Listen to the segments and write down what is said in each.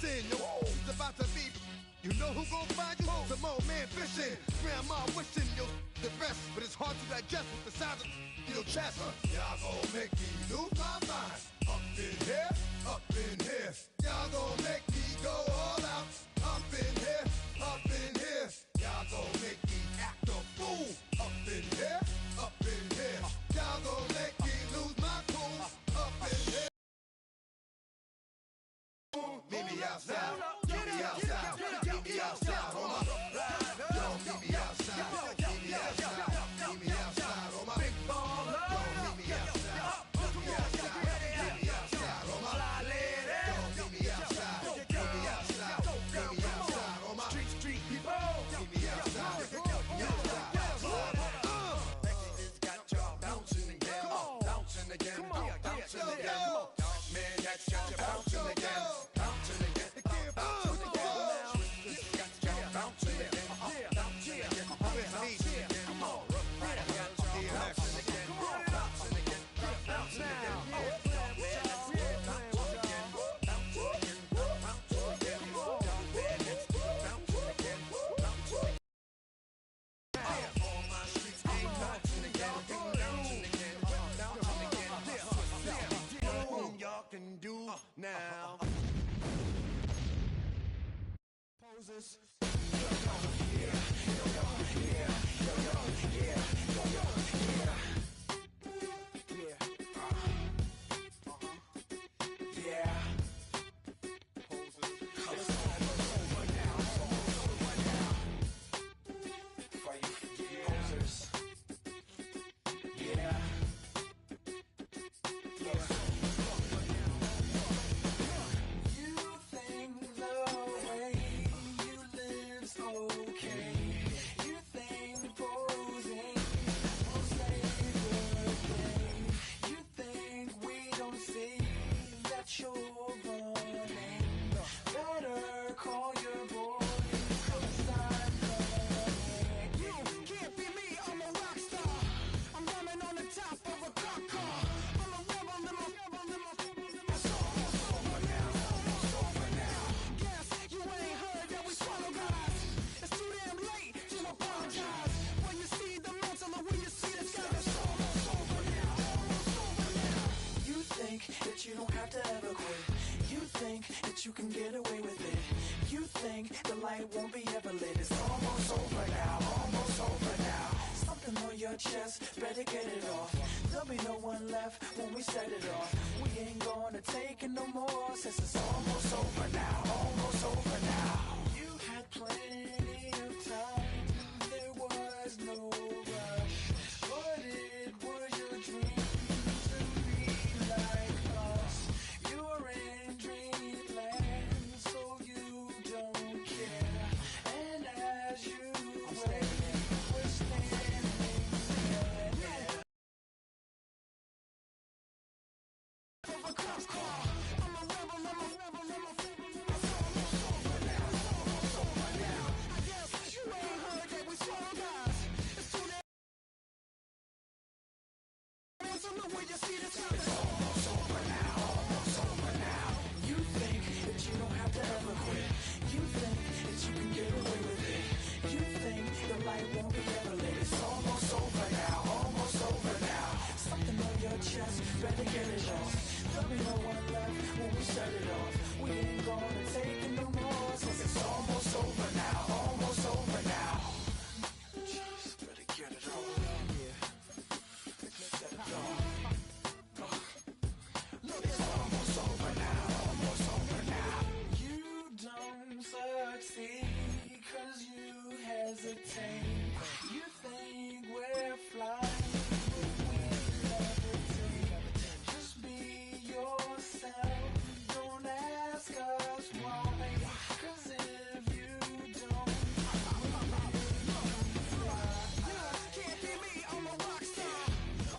missing. Yo, it's about to be. You know who gon' find you? Some old man fishing. Grandma wishing you the best, but it's hard to digest with the size of your chest. Y'all gon' make me lose my mind. Up in here, up in here. Y'all gon' make me go all out. Up in here, up in here. Y'all gon' make me act a fool. Up in here, up in here. Y'all gon' make me lose my cool. Up in here. Meet me outside. Meet me outside. Meet me outside. On my yo, meet me outside. Meet me outside. Meet me outside. On my big baller. Yo, meet me outside. Meet me outside. Meet me outside. On my fly lady. Yo, meet me outside. Meet me outside. Meet me outside. On my street people. Meet me outside. Meet me outside. It's got y'all bouncing again. Bouncing again. Bouncing again. Man, that's got you bouncing again. Bouncing again. Bouncing again. It's got y'all bouncing again. Bouncing again. Bouncing again. Come on. Bouncing again. Bouncing again. Bouncing again. Can do now. Poses. That you don't have to ever quit. You think that you can get away with it. You think the light won't be ever lit. It's almost over now, almost over now. Something on your chest, better get it off. There'll be no one left when we set it off. We ain't gonna take it no more, since it's almost over now, almost over now. You had plenty of time, there was no rush, but it was your dream. It's almost over now, almost over now. You think that you don't have to ever quit. You think that you can get away with it. You think the light won't be ever lit. It's almost over now, almost over now. Something on your chest, better get it off. There'll be no one left when we set it off. We ain't gonna take it no more, since it's almost over now, almost over now. Just better get it off. Set it off. Cause you hesitate. You think we're flying, but we levitate. Just be yourself, don't ask us why. Cause if you don't, can't be me, I'm a rock star.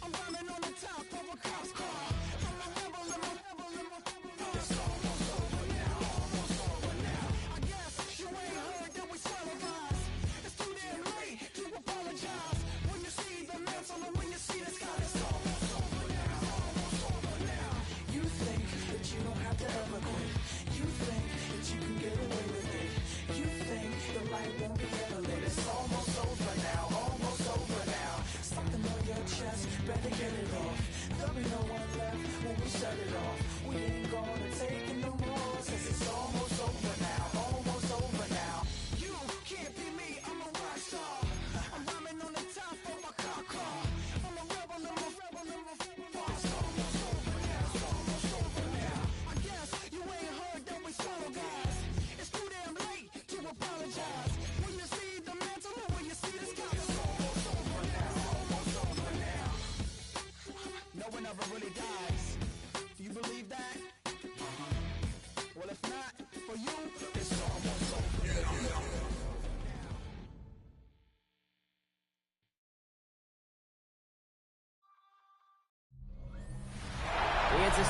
I'm running on the top of a cop's car. I'm a rebel, I'm a rebel, I'm a rebel. It's almost over now, almost over now. I guess you ain't heard that we swallow guys. It's too damn late to apologize. When you see the mantle and when you see the sky, it's almost over now, almost over now. You think that you don't have to ever quit. You think that you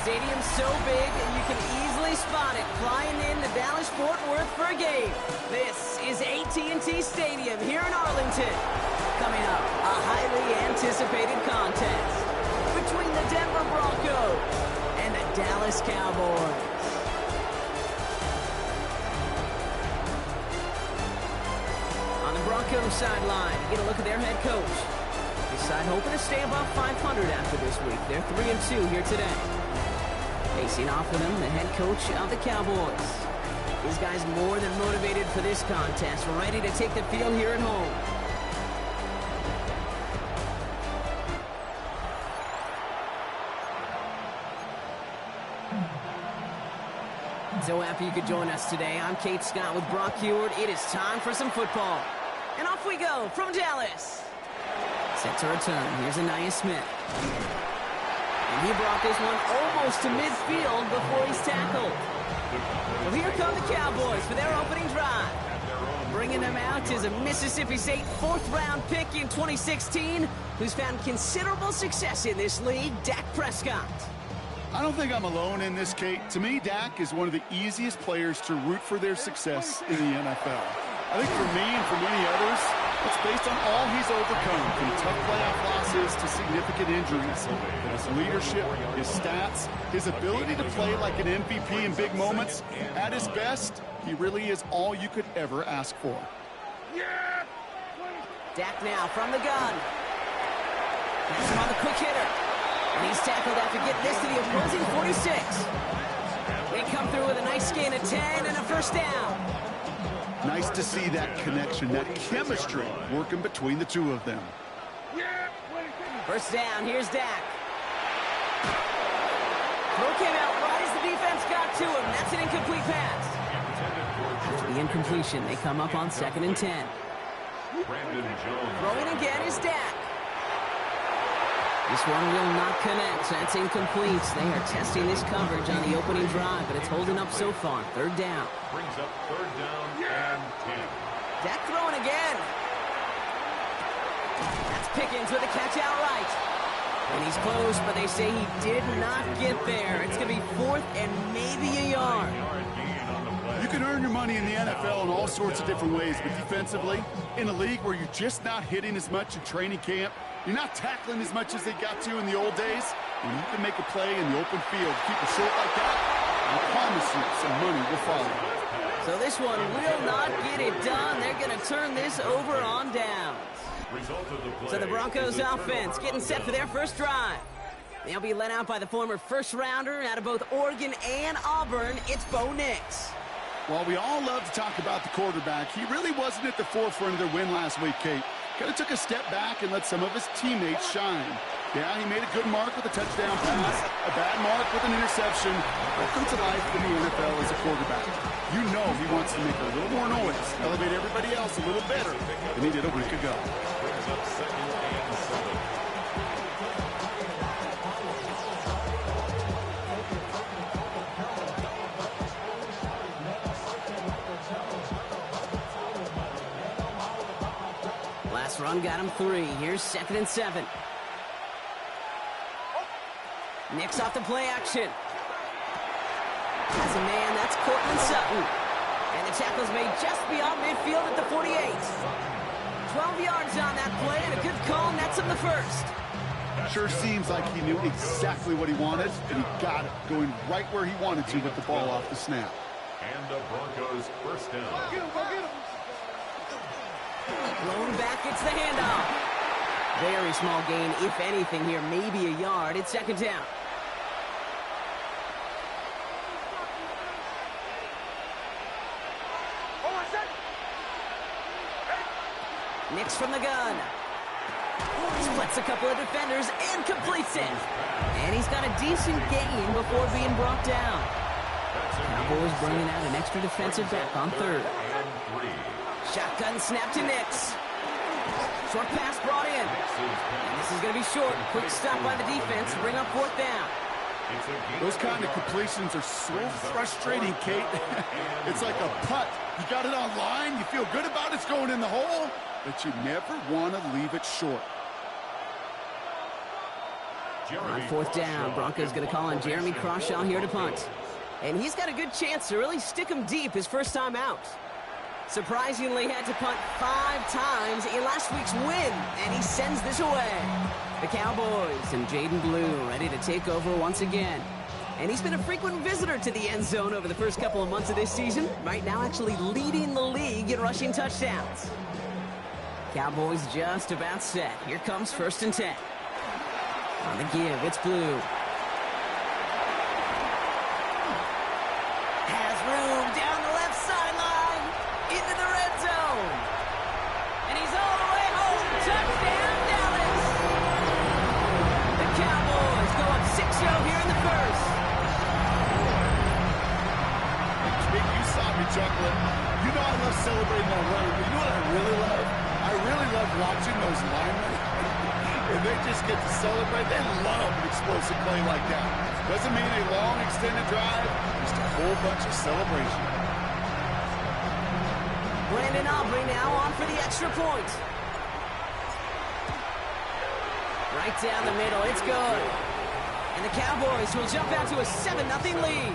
stadium's so big you can easily spot it flying into Dallas-Fort Worth for a game. This is AT&T Stadium here in Arlington. Coming up, a highly anticipated contest between the Denver Broncos and the Dallas Cowboys. On the Broncos sideline, get a look at their head coach. This side hoping to stay above 500 after this week. They're 3-2 here today. Facing off with him, the head coach of the Cowboys. These guys more than motivated for this contest, ready to take the field here at home. So happy you could join us today. I'm Kate Scott with Brock Heward. It is time for some football. And off we go from Dallas. Set to return. Here's Anaya Smith. And he brought this one almost to midfield before he's tackled. Well, here come the Cowboys for their opening drive. Bringing them out is a Mississippi State fourth-round pick in 2016 who's found considerable success in this league, Dak Prescott. I don't think I'm alone in this, Kate. To me, Dak is one of the easiest players to root for their success in the NFL. I think for me and for many others, it's based on all he's overcome, from tough playoff losses to significant injuries. His leadership, his stats, his ability to play like an MVP in big moments, at his best, he really is all you could ever ask for. Dak now from the gun. Pass him on the quick hitter. And he's tackled after getting this to the opposing 46. They come through with a nice gain of 10 and a first down. Nice to see that connection, that chemistry working between the two of them. First down, here's Dak. Throw came out right as the defense got to him. That's an incomplete pass. After the incompletion, they come up on 2nd and 10. Throwing again is Dak. This one will not connect. That's incomplete. They are testing this coverage on the opening drive, but it's holding up so far. 3rd down. Brings up 3rd down and 10. Dak throwing again. That's Pickens with a catch outright. And he's close, but they say he did not get there. It's going to be 4th and maybe a yard. You can earn your money in the NFL in all sorts of different ways, but defensively, in a league where you're just not hitting as much in training camp, you're not tackling as much as they got to in the old days, when you can make a play in the open field, keep it short like that, I promise you some money will follow. So this one will not get it done. They're going to turn this over on downs. So the Broncos offense getting set for their first drive. They'll be led out by the former first-rounder out of both Oregon and Auburn. It's Bo Nix. While we all love to talk about the quarterback, he really wasn't at the forefront of their win last week, Kate. Kind of took a step back and let some of his teammates shine. Yeah, he made a good mark with a touchdown pass, a bad mark with an interception. Welcome to life in the NFL as a quarterback. You know he wants to make a little more noise, elevate everybody else a little better than he did a week ago. Brings up 2nd and 7. Last run got him 3. Here's 2nd and 7. Nix off the play action. As a man, that's Cortland Sutton. And the tackle's made just beyond midfield at the 48. 12 yards on that play, and a good call nets him the first. Sure seems like he knew exactly what he wanted, and he got it, going right where he wanted to with the ball off the snap. And the Broncos first down. Blown back, it's the handoff. Very small gain, if anything here, maybe a yard. It's 2nd down. Nix from the gun. Splits a couple of defenders and completes it. And he's got a decent gain before being brought down. Cowboys bringing out an extra defensive back on 3rd. Shotgun snap to Nix. Short pass brought in. And this is going to be short. Quick stop by the defense to bring up 4th down. Those kind of completions are so frustrating, Kate. It's like a putt. You got it on line, you feel good about it's going in the hole, but you never want to leave it short. On fourth down, Broncos going to call on Jeremy Crawshaw here to punt. And he's got a good chance to really stick him deep his first time out. Surprisingly, had to punt 5 times in last week's win, and he sends this away. The Cowboys and Jaden Blue ready to take over once again. And he's been a frequent visitor to the end zone over the first couple of months of this season. Right now actually leading the league in rushing touchdowns. Cowboys just about set. Here comes 1st and 10. On the give, it's Blue. Has room down the left sideline into the red zone. And he's all the way home. Touchdown, Dallas. The Cowboys go up 6-0 here in the first. You saw me chuckling. You know I love celebrating on road, but you know what I really love? I really love watching those linemen. And they just get to celebrate. They love an explosive play like that. Doesn't mean a long extended drive, just a whole bunch of celebration. Brandon Aubrey now on for the extra point. Right down the middle, it's good. And the Cowboys will jump out to a 7-0 lead.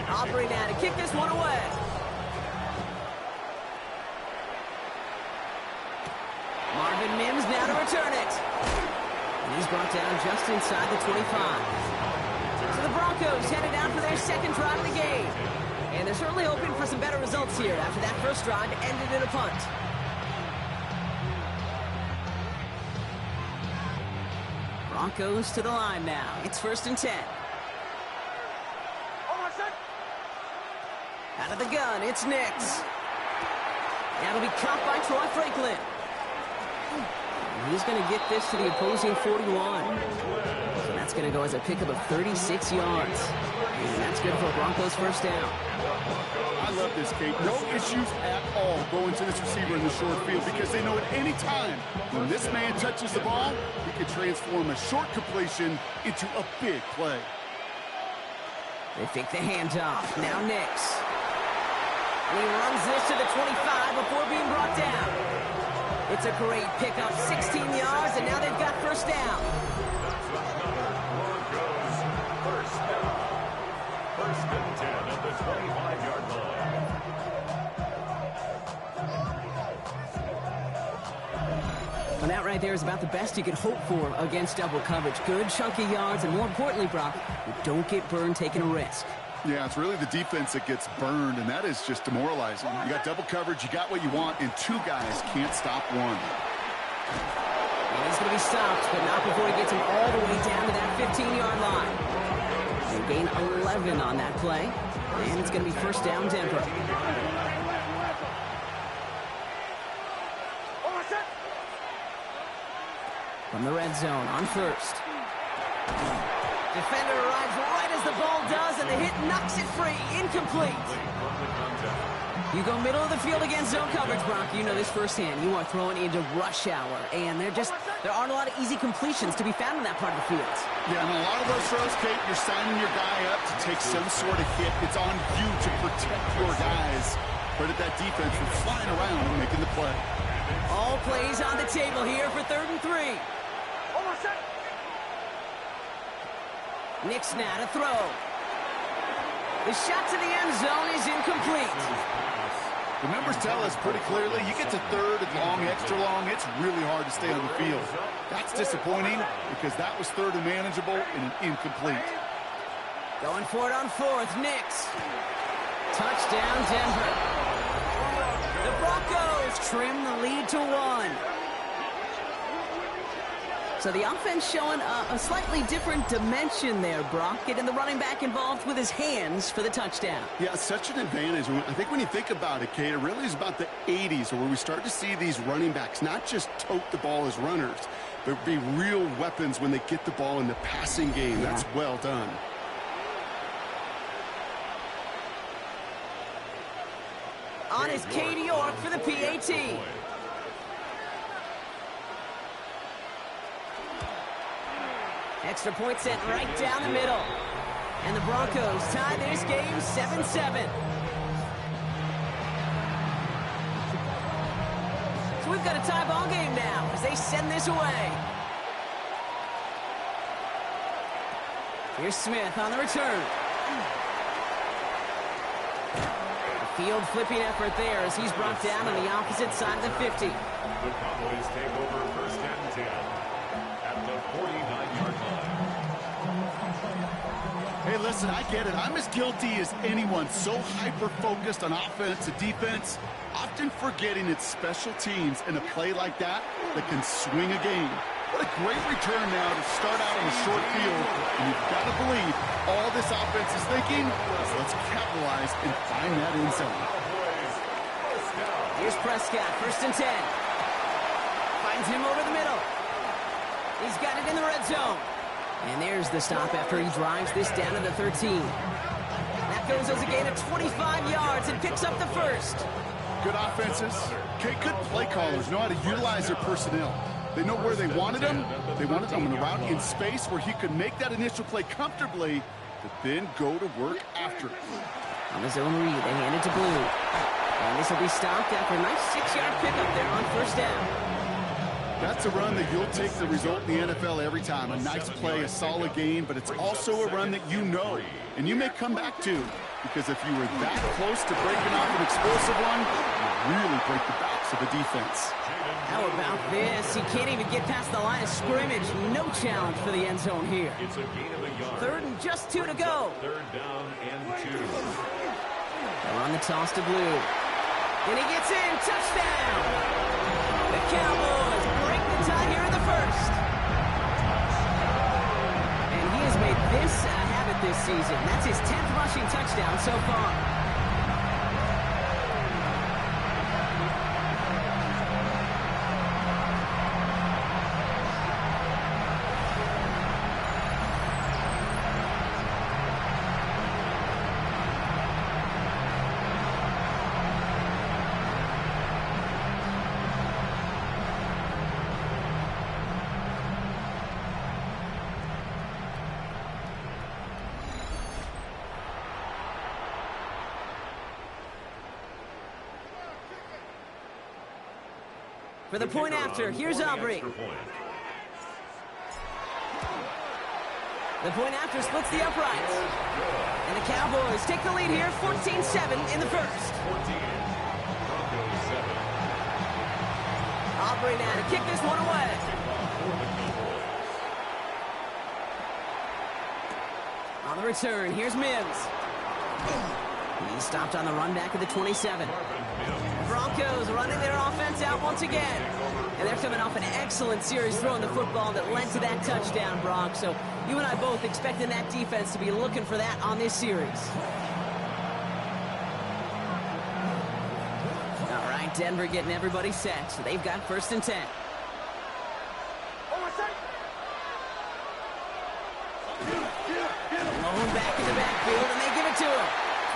Aubrey now to kick this one away. Marvin Mims now to return it. And he's brought down just inside the 25. So the Broncos headed out for their second drive of the game. And they're certainly hoping for some better results here after that first drive ended in a punt. Broncos to the line now. It's 1st and 10. Out of the gun, it's Nix. That'll be caught by Troy Franklin. And he's going to get this to the opposing 41. So that's going to go as a pickup of 36 yards. And that's good for a Broncos first down. I love this, Kate. No issues at all going to this receiver in the short field because they know at any time when this man touches the ball, he can transform a short completion into a big play. They fake the handoff. Now Nix. And he runs this to the 25 before being brought down. It's a great pickup, 16 yards, and now they've got first down. That's another Broncos first down. First and 10 at the 25-yard line. Well, that right there is about the best you could hope for against double coverage. Good chunky yards, and more importantly, Brock, you don't get burned taking a risk. Yeah, it's really the defense that gets burned, and that is just demoralizing. You got double coverage, you got what you want, and two guys can't stop one. And he's going to be stopped, but not before he gets him all the way down to that 15-yard line. They gain 11 on that play, and it's going to be first down Denver. From the red zone on first. Defender arrives right as the ball does, and the hit knocks it free. Incomplete. You go middle of the field against zone coverage, Brock. You know this firsthand. You are throwing into rush hour, and there aren't a lot of easy completions to be found in that part of the field. Yeah, and a lot of those throws, Kate, you're signing your guy up to take some sort of hit. It's on you to protect your guys. Credit that defense for flying around and making the play. All plays on the table here for 3rd and 3. Nick's now to throw. The shot to the end zone is incomplete. The numbers tell us pretty clearly, you get to 3rd and long, extra long, it's really hard to stay on the field. That's disappointing because that was 3rd and manageable and an incomplete. Going for it on 4th, Nick's. Touchdown, Denver. The Broncos trim the lead to 1. So the offense showing a slightly different dimension there, Brock. Getting the running back involved with his hands for the touchdown. Yeah, such an advantage. I think when you think about it, Kate, it really is about the 80s where we start to see these running backs not just tote the ball as runners, but be real weapons when they get the ball in the passing game. Yeah. That's well done. On is Katie York for the PAT. Extra point sent right down the middle. And the Broncos tie this game 7-7. So we've got a tie ball game now as they send this away. Here's Smith on the return. A field flipping effort there as he's brought down on the opposite side of the 50. The Cowboys take over first and 10 at the 49-yard line. Hey, listen, I get it. I'm as guilty as anyone. So hyper-focused on offense and defense, often forgetting it's special teams in a play like that can swing a game. What a great return now to start out on a short field. And you've got to believe all this offense is thinking is let's capitalize and find that end zone. Here's Prescott, first and 10. Finds him over the middle. He's got it in the red zone. And there's the stop after he drives this down to the 13. That goes as a gain of 25 yards and picks up the first. Good offenses. Okay, good play callers know how to utilize their personnel. They know where they wanted him. They wanted him around in space where he could make that initial play comfortably, but then go to work after it. On the zone read, they hand it to Blue. And this will be stopped after a nice 6-yard pickup there on first down. That's a run that you'll take the result in the NFL every time. A nice play, a solid game, but it's also a run that you know, and you may come back to, because if you were that close to breaking off an explosive one, you really break the backs of the defense. How about this? He can't even get past the line of scrimmage. No challenge for the end zone here. It's a gain of a yard. 3rd and just 2 to go. 3rd down and 2. They'll run the toss to Blue. And he gets in. Touchdown! The Cowboys break the tie here in the first. And he has made this a habit this season. That's his 10th rushing touchdown so far. For the point after, here's Aubrey. The point after splits the uprights. And the Cowboys take the lead here, 14-7 in the first. Aubrey now to kick this one away. On the return, here's Mims. He's stopped on the run back at the 27. Broncos running their offense out once again. And they're coming off an excellent series throwing the football that led to that touchdown, Bronx. So you and I both expecting that defense to be looking for that on this series. All right, Denver getting everybody set. So they've got 1st and 10. Alone back in the backfield, and they give it to him.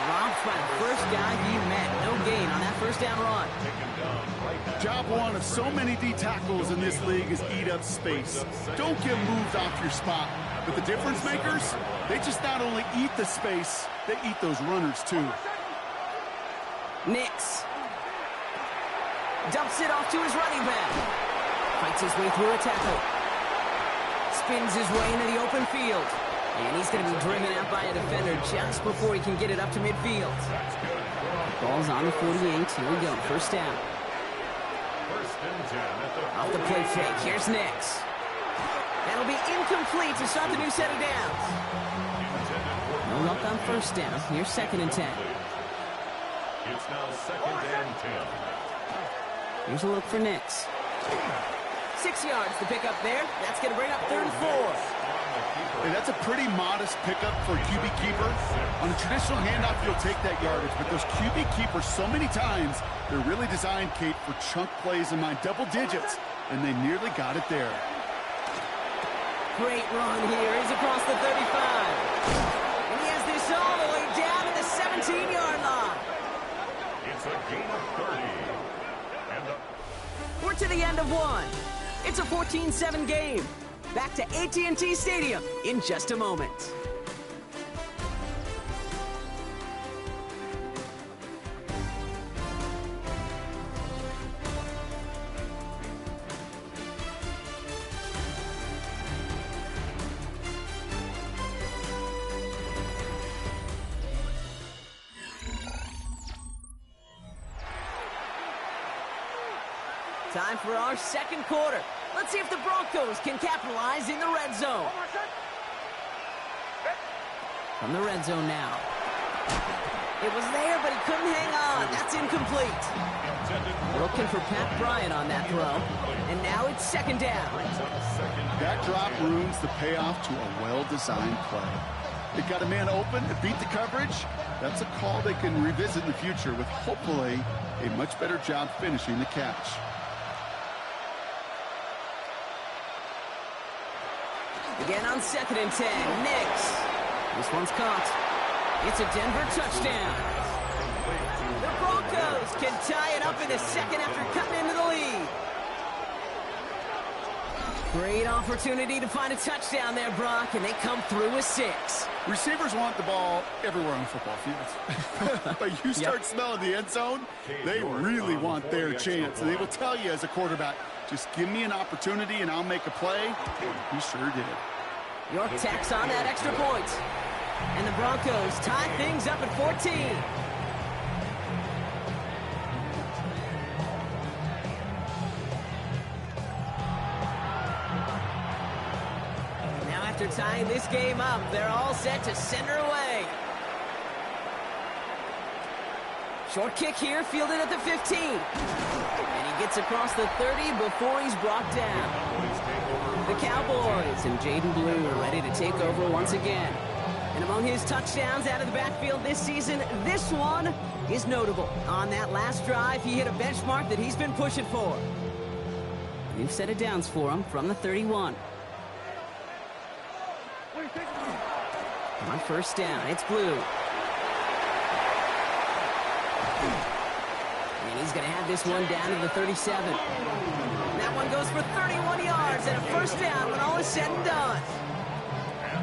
Dropped by the first guy he met. No gain on that first down run. Job one of so many D tackles in this league is eat up space. Don't get moved off your spot. But the difference makers, they just not only eat the space, they eat those runners too. Nix dumps it off to his running back. Fights his way through a tackle. Spins his way into the open field. And he's going to be driven out by a defender just before he can get it up to midfield. Ball's on the 48. Here we go. 1st down. Off the play fake. Here's Nix. That'll be incomplete to start the new set of downs. No luck on 1st down. Here's 2nd and 10. It's now 2nd and 10. Here's a look for Nix. 6 yards to pick up there. That's going to bring up 3rd and 4. Hey, that's a pretty modest pickup for a QB keeper. On a traditional handoff, you'll take that yardage, but those QB keepers, so many times, they're really designed, Kate, for chunk plays in my double digits, and they nearly got it there. Great run here. He's across the 35. And he has this all the way down to the 17-yard line. It's a gain of 30. And We're to the end of one. It's a 14-7 game. Back to AT&T Stadium in just a moment. Time for our second quarter. Let's see if the Broncos can capitalize in the red zone. From the red zone now. It was there, but he couldn't hang on. That's incomplete. Looking for Pat Bryant on that throw. And now it's 2nd down. That drop ruins the payoff to a well-designed play. They got a man open to beat the coverage. That's a call they can revisit in the future with hopefully a much better job finishing the catch. Again on 2nd and 10, Nix. This one's caught. It's a Denver touchdown. The Broncos can tie it up in the second after cutting into the lead. Great opportunity to find a touchdown there, Brock, and they come through with 6. Receivers want the ball everywhere on the football field. But you start smelling the end zone, they really want their chance. And they will tell you as a quarterback, just give me an opportunity and I'll make a play. He sure did. York tacks on that extra point. And the Broncos tie things up at 14. Now after tying this game up, they're all set to send her away. Short kick here, fielded at the 15. And he gets across the 30 before he's brought down. The Cowboys and Jaden Blue are ready to take over once again. And among his touchdowns out of the backfield this season, this one is notable. On that last drive, he hit a benchmark that he's been pushing for. New set of downs for him from the 31. On 1st down, it's Blue. And he's going to have this one down to the 37. That one goes for 31 yards and a 1st down when all is said and done.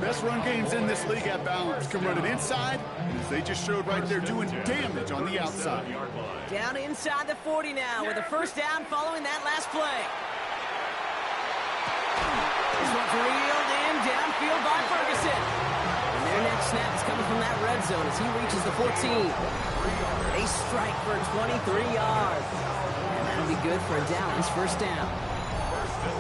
Best run games in this league at balance. Can run it inside, and as they just showed right there, doing damage on the outside. Down inside the 40 now with a first down following that last play. This one's reeled in downfield by Ferguson. And their next snap is coming from that red zone as he reaches the 14. They strike for 23 yards. And that'll be good for a Dallas first down.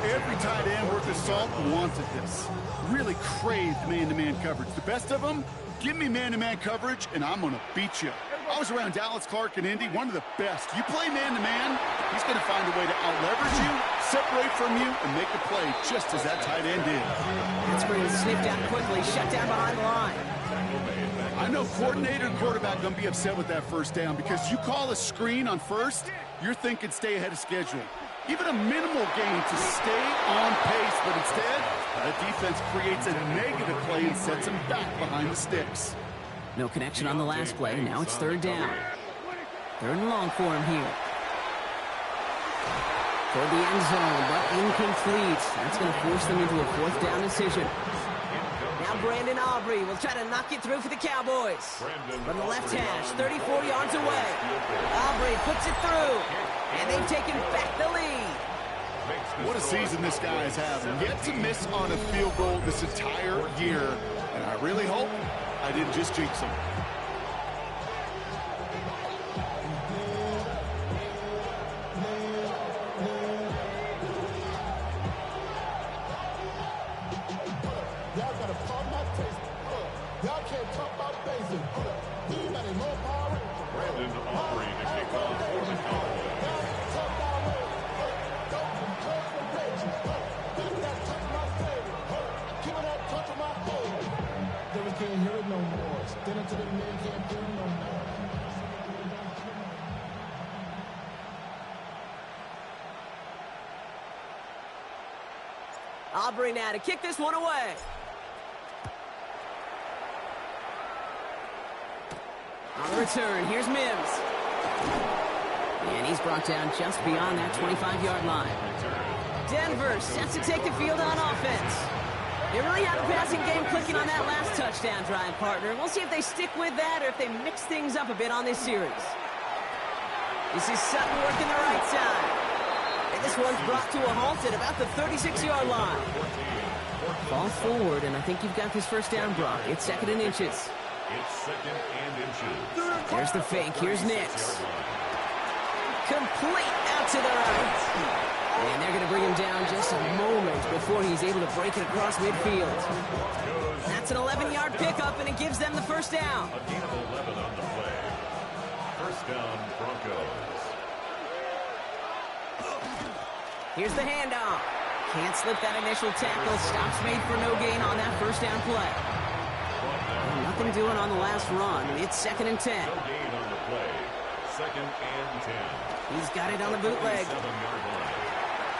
Every tight end worth his salt wanted this. Really craved man-to-man coverage. The best of them, give me man-to-man coverage, and I'm going to beat you. I was around Dallas, Clark, and Indy, one of the best. You play man-to-man, he's going to find a way to out-leverage you, separate from you, and make a play just as that tight end did. That screen is snipped out quickly, shut down behind the line. I know coordinator and quarterback going to be upset with that first down because you call a screen on first, you're thinking stay ahead of schedule. Even a minimal gain to stay on pace, but instead, the defense creates a negative play and sets him back behind the sticks. No connection on the last play. Now it's third down. Third and long for him here. Toward the end zone, but incomplete. That's going to force them into a fourth down decision. Now Brandon Aubrey will try to knock it through for the Cowboys. From the left hash, 34 yards away. Aubrey puts it through, and they've taken back the lead. What a season this guy is having. Yet to miss on a field goal this entire year. And I really hope I didn't just jinx him. Y'all got a problem my taste. Y'all can't talk about basic. Anybody more power? Brandon Aubrey to kick off for the Cowboys. Can't hear it no more. Stand until the men can't hear it no more. Aubrey now to kick this one away. On the return, here's Mims. And he's brought down just beyond that 25-yard line. Denver sets to take the field on offense. They really have the passing game clicking on that last touchdown drive, partner. We'll see if they stick with that or if they mix things up a bit on this series. This is Sutton working the right side. And this one's brought to a halt at about the 36-yard line. Ball forward, and I think you've got this first down, Brock. It's second and inches. It's second and inches. There's the fake. Here's Nix. Complete out to the right. And they're going to bring him down just a moment before he's able to break it across midfield. That's an 11-yard pickup, and it gives them the first down. A gain of 11 on the play. First down, Broncos. Here's the handoff. Can't slip that initial tackle. Stops made for no gain on that first down play. Nothing doing on the last run. It's second and 10. No gain on the play. Second and 10. He's got it on the bootleg. 7-yard line.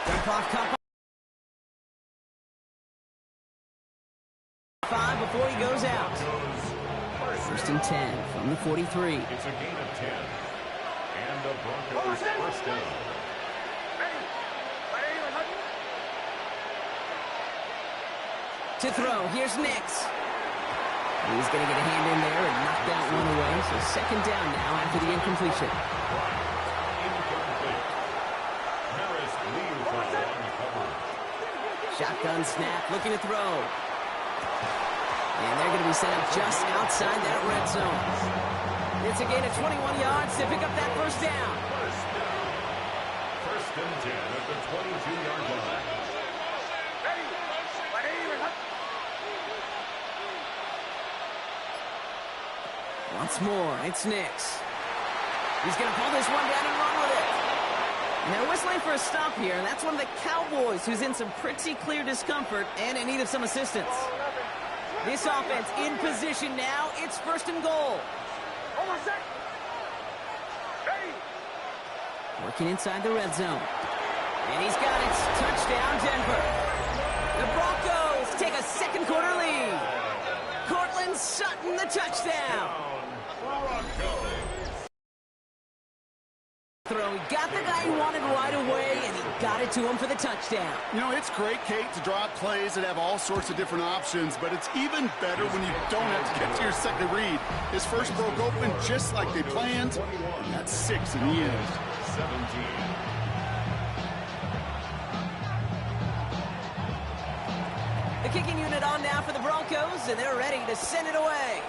Dump off cup. 5 before he goes out. First and 10 from the 43. It's a gain of 10. And the Broncos first down. To throw, here's Nix. He's going to get a hand in there and knock that one away. So second down now after the incompletion. Incomplete. Harris leaves for long coverage. Shotgun snap, looking to throw. And they're going to be set up just outside that red zone. It's a gain of 21 yards to pick up that first down. First and 10 at the 22-yard line. Once more, it's Nix. He's going to pull this one down and run with it. And they're whistling for a stop here, and that's one of the Cowboys who's in some pretty clear discomfort and in need of some assistance. This offense in position now. It's first and goal. Working inside the red zone. And he's got it. Touchdown, Denver. The Broncos take a second quarter lead. Cortland Sutton, the touchdown. Throw. He got the guy he wanted right away, and he got it to him for the touchdown. You know, it's great, Kate, to draw up plays that have all sorts of different options, but it's even better when you don't have to get to your second read. His first broke open just like they planned, and that's 6 in the end. 17. The kicking unit on now for the Broncos, and they're ready to send it away.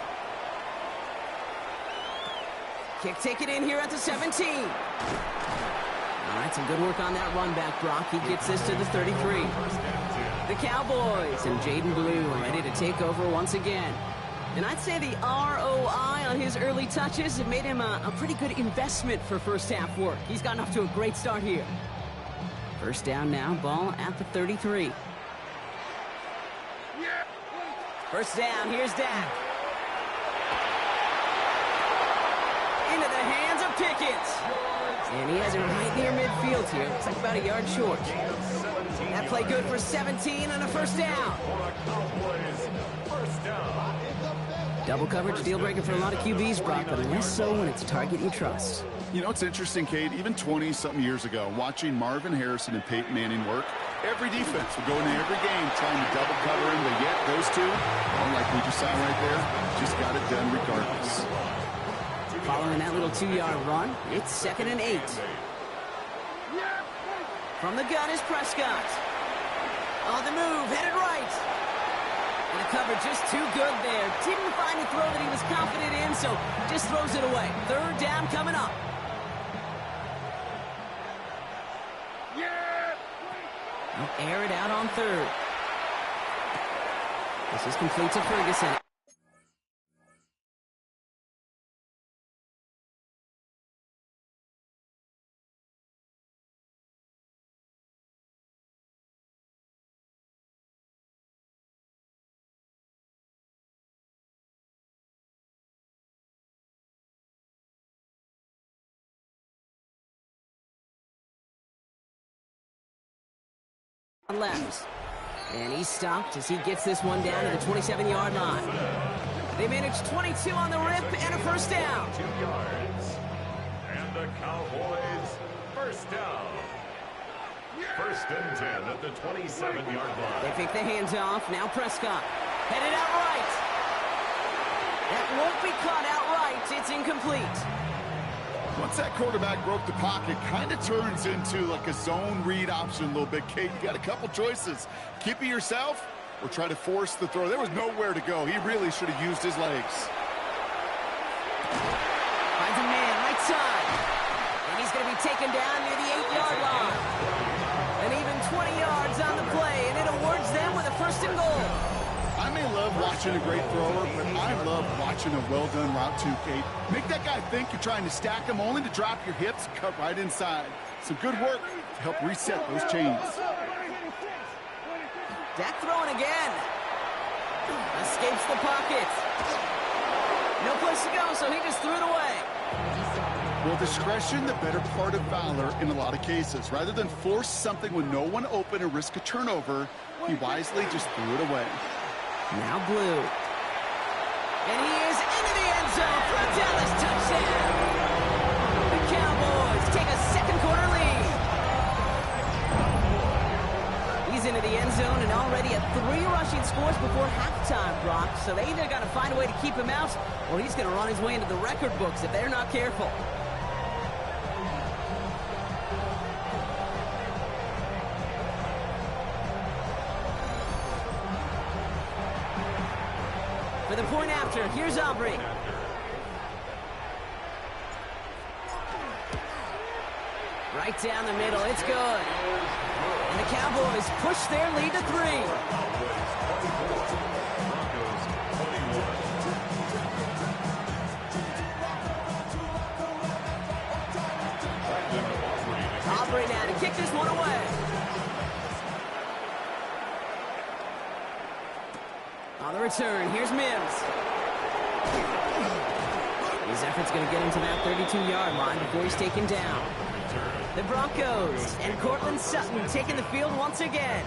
Kick taken in here at the 17. All right, some good work on that run back, Brock. He gets this to the 33. The Cowboys and Jaden Blue are ready to take over once again. And I'd say the ROI on his early touches have made him a pretty good investment for first half work. He's gotten off to a great start here. First down now, ball at the 33. First down, here's Dak. Into the hands of Pickett. And he has it right near midfield here. It's like about a yard short. That play good for 17 and a first down. Double coverage, deal breaker for a lot of QBs, Brock, but less so when it's a target you trust. You know, it's interesting, Kate, even 20-something years ago, watching Marvin Harrison and Peyton Manning work, every defense would go into every game trying to double cover him, but yet those two, well, like we just saw right there, just got it done regardless. Following that little 2-yard run, it's 2nd and 8. From the gun is Prescott. On the move, headed right. And the coverage just too good there. Didn't find a throw that he was confident in, so just throws it away. Third down coming up. They'll air it out on third. This is complete to Ferguson. Left. And he's stopped as he gets this one down to the 27-yard line. They managed 22 on the rip and a first down. 2 yards. And the Cowboys first down. First and 10 at the 27-yard line. They pick the hands off. Now Prescott. Headed out right. That won't be caught outright. It's incomplete. Once that quarterback broke the pocket, kind of turns into like a zone read option a little bit, Kate. You got a couple choices. Keep it yourself or try to force the throw. There was nowhere to go. He really should have used his legs. Finds a man right side. And he's going to be taken down near the 8-yard line. And even 20 yards on the play, and it awards them with a first and goal. I may love watching a great thrower, but I love watching a well-done route too, Kate. Make that guy think you're trying to stack him only to drop your hips and cut right inside. Some good work to help reset those chains. Dak throwing again. Escapes the pocket. No place to go, so he just threw it away. Well, discretion, the better part of valor in a lot of cases. Rather than force something with no one open and risk a turnover, he wisely just threw it away. Now Blue. And he is into the end zone for a Dallas touchdown. The Cowboys take a second quarter lead. He's into the end zone and already at 3 rushing scores before halftime, Brock. So they either got to find a way to keep him out or he's going to run his way into the record books if they're not careful. For the point after, here's Aubrey. Right down the middle, it's good. And the Cowboys push their lead to 3. Aubrey now to kick this one away. On the return, here's Mims. His effort's going to get him to that 32-yard line before he's taken down. The Broncos and Cortland Sutton taking the field once again.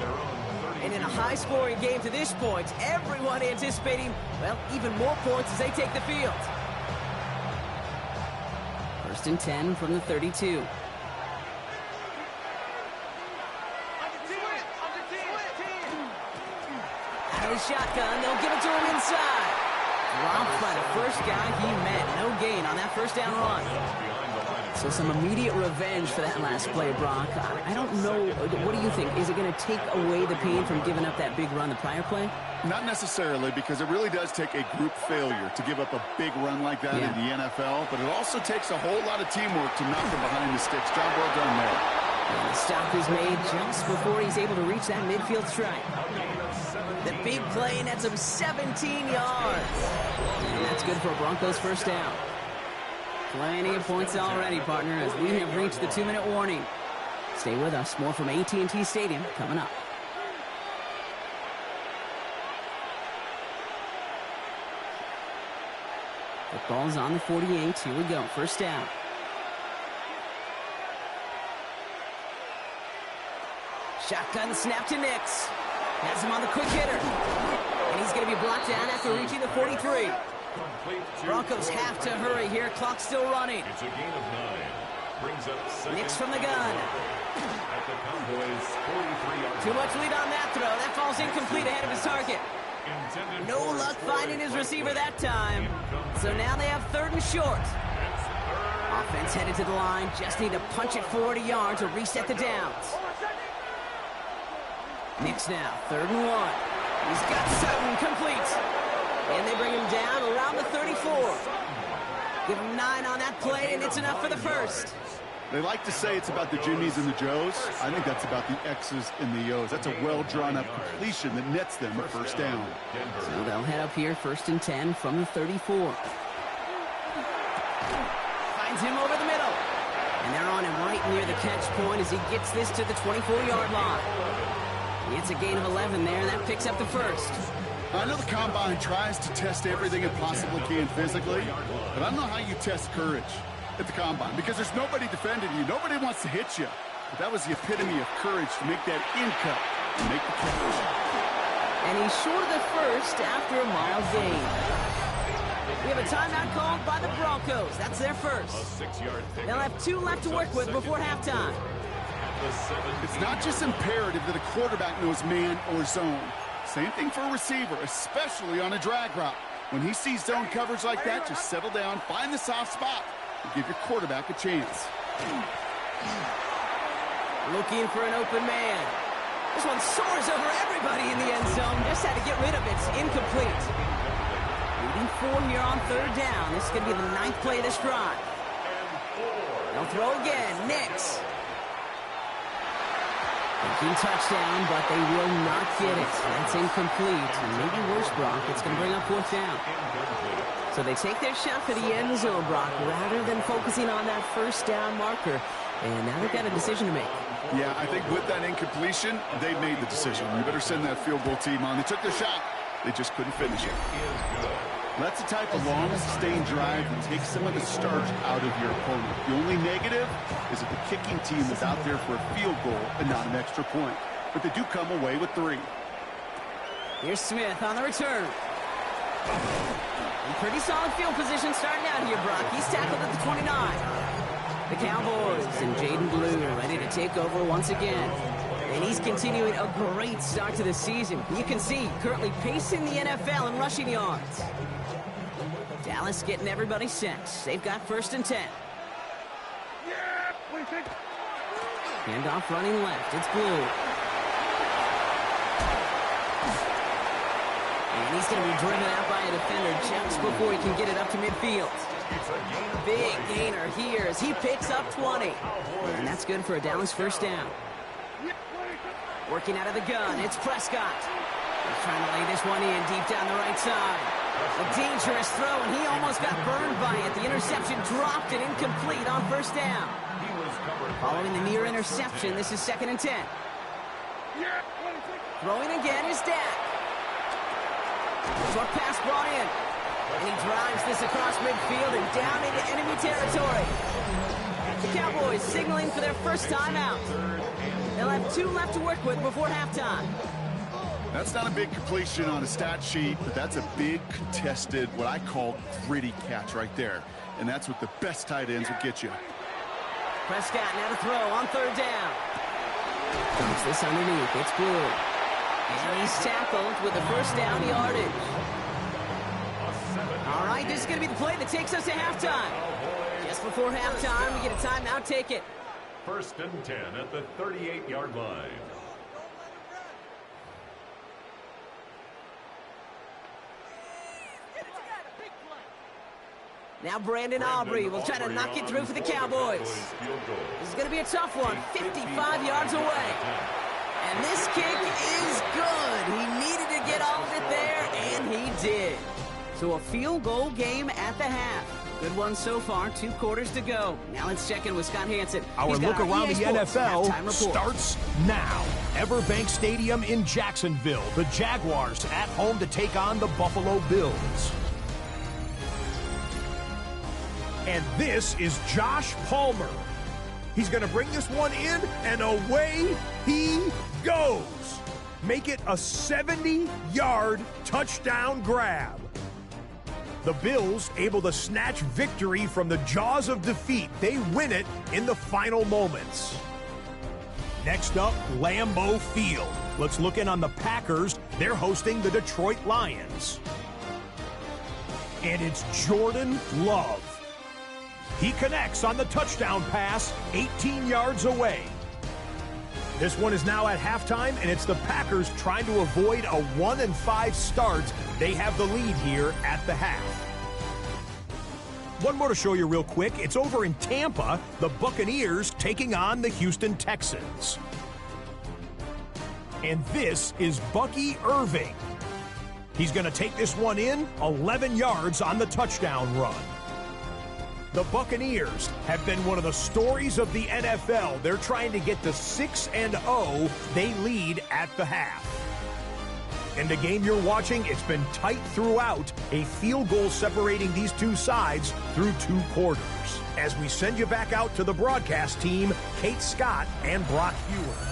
And in a high-scoring game to this point, everyone anticipating, well, even more points as they take the field. First and 10 from the 32. Out of the shotgun, they'll give it to him inside. Dropped by the first guy he met. No gain on that first down run. So some immediate revenge for that last play, Brock. I don't know. What do you think? Is it going to take away the pain from giving up that big run the prior play? Not necessarily, because it really does take a group failure to give up a big run like that in the NFL, but it also takes a whole lot of teamwork to knock them behind the sticks. Job well done there. And the stop is made just before he's able to reach that midfield strike. The big play nets him 17 yards. And that's good for a Broncos first down. Plenty of points already, partner, as we have reached the 2-minute warning. Stay with us. More from AT&T Stadium coming up. Football's on the 48. Here we go. First down. Shotgun snap to Nix. Has him on the quick hitter. And he's going to be brought down after reaching the 43. Broncos have to hurry here. Clock's still running. It's a gain of 9. Brings up Nix from the gun. At the Cowboys' 43-yard. Too much lead on that throw. That falls incomplete ahead of his target. No luck finding his receiver that time. So now they have 3rd and short. Offense headed to the line. Just need to punch it 40 yards to reset the downs. Nix now, 3rd and 1. He's got Sutton complete. And they bring him down around the 34. Give him 9 on that play, and it's enough for the first. They like to say it's about the Jimmies and the Joes. I think that's about the X's and the O's. That's a well-drawn-up completion that nets them a first down. So they'll head up here, 1st and 10 from the 34. Finds him over the middle. And they're on him right near the catch point as he gets this to the 24-yard line. It's a gain of 11 there, and that picks up the first. I know the Combine tries to test everything it possibly can physically, but I don't know how you test courage at the Combine, because there's nobody defending you. Nobody wants to hit you. But that was the epitome of courage to make that in-cut and make the catch. And he's short of the first after a mild gain. We have a timeout called by the Broncos. That's their first. They'll have 2 left to work with before halftime. It's not just imperative that a quarterback knows man or zone. Same thing for a receiver, especially on a drag route. When he sees zone coverage like that, just settle down, find the soft spot, and give your quarterback a chance. Looking for an open man. This one soars over everybody in the end zone. Just had to get rid of it. It's incomplete. Leading 4 here on 3rd down. This is going to be the 9th play of this drive. They'll throw again. Nix. Thinking touchdown, but they will not get it. That's incomplete. And maybe worse, Brock. It's going to bring up 4th down. So they take their shot for the end zone, Brock, rather than focusing on that first down marker. And now they've got a decision to make. Yeah, I think with that incompletion, they made the decision. You better send that field goal team on. They took their shot. They just couldn't finish it. That's the type of long, sustained drive that takes some of the starch out of your opponent. The only negative is that the kicking team is out there for a field goal and not an extra point. But they do come away with 3. Here's Smith on the return. In pretty solid field position starting out here, Brock. He's tackled at the 29. The Cowboys and Jaden Blue are ready to take over once again. And he's continuing a great start to the season. You can see currently pacing the NFL in rushing yards. Dallas getting everybody set. They've got 1st and 10. Handoff running left. It's Blue. And he's going to be driven out by a defender just before he can get it up to midfield. Big gainer here as he picks up 20. And that's good for a Dallas first down. Working out of the gun, it's Prescott. He's trying to lay this one in deep down the right side. A dangerous throw, and he almost got burned by it. The interception dropped and incomplete on 1st down. Following the near interception, this is 2nd and 10. Throwing again is Dak. Short pass brought in. And he drives this across midfield and down into enemy territory. The Cowboys signaling for their first timeout. They'll have 2 left to work with before halftime. That's not a big completion on a stat sheet, but that's a big contested, what I call gritty catch right there. And that's what the best tight ends will get you. Prescott now to throw on 3rd down. Dumps this underneath. It's Blue. And he's tackled with the first down yardage. All right, this is going to be the play that takes us to halftime. Just before halftime, we get a timeout. Take it. 1st and 10 at the 38-yard line. Now Brandon Aubrey will try to knock it through for the Cowboys. This is going to be a tough one, 55 yards away. And this kick is good. He needed to get all of it there, and he did. So a field goal game at the half. Good one so far, 2 quarters to go. Now let's check in with Scott Hansen. Our look around the NFL starts starts now. Everbank Stadium in Jacksonville. The Jaguars at home to take on the Buffalo Bills. And this is Josh Palmer. He's going to bring this one in, and away he goes. Make it a 70-yard touchdown grab. The Bills able to snatch victory from the jaws of defeat. They win it in the final moments. Next up, Lambeau Field. Let's look in on the Packers. They're hosting the Detroit Lions. And it's Jordan Love. He connects on the touchdown pass 18 yards away. This one is now at halftime, and it's the Packers trying to avoid a 1-5 start. They have the lead here at the half. One more to show you real quick. It's over in Tampa, the Buccaneers taking on the Houston Texans. And this is Bucky Irving. He's going to take this one in, 11 yards on the touchdown run. The Buccaneers have been one of the stories of the NFL. They're trying to get to 6-0. They lead at the half. In the game you're watching, it's been tight throughout. A field goal separating these two sides through 2 quarters. As we send you back out to the broadcast team, Kate Scott and Brock Hewer.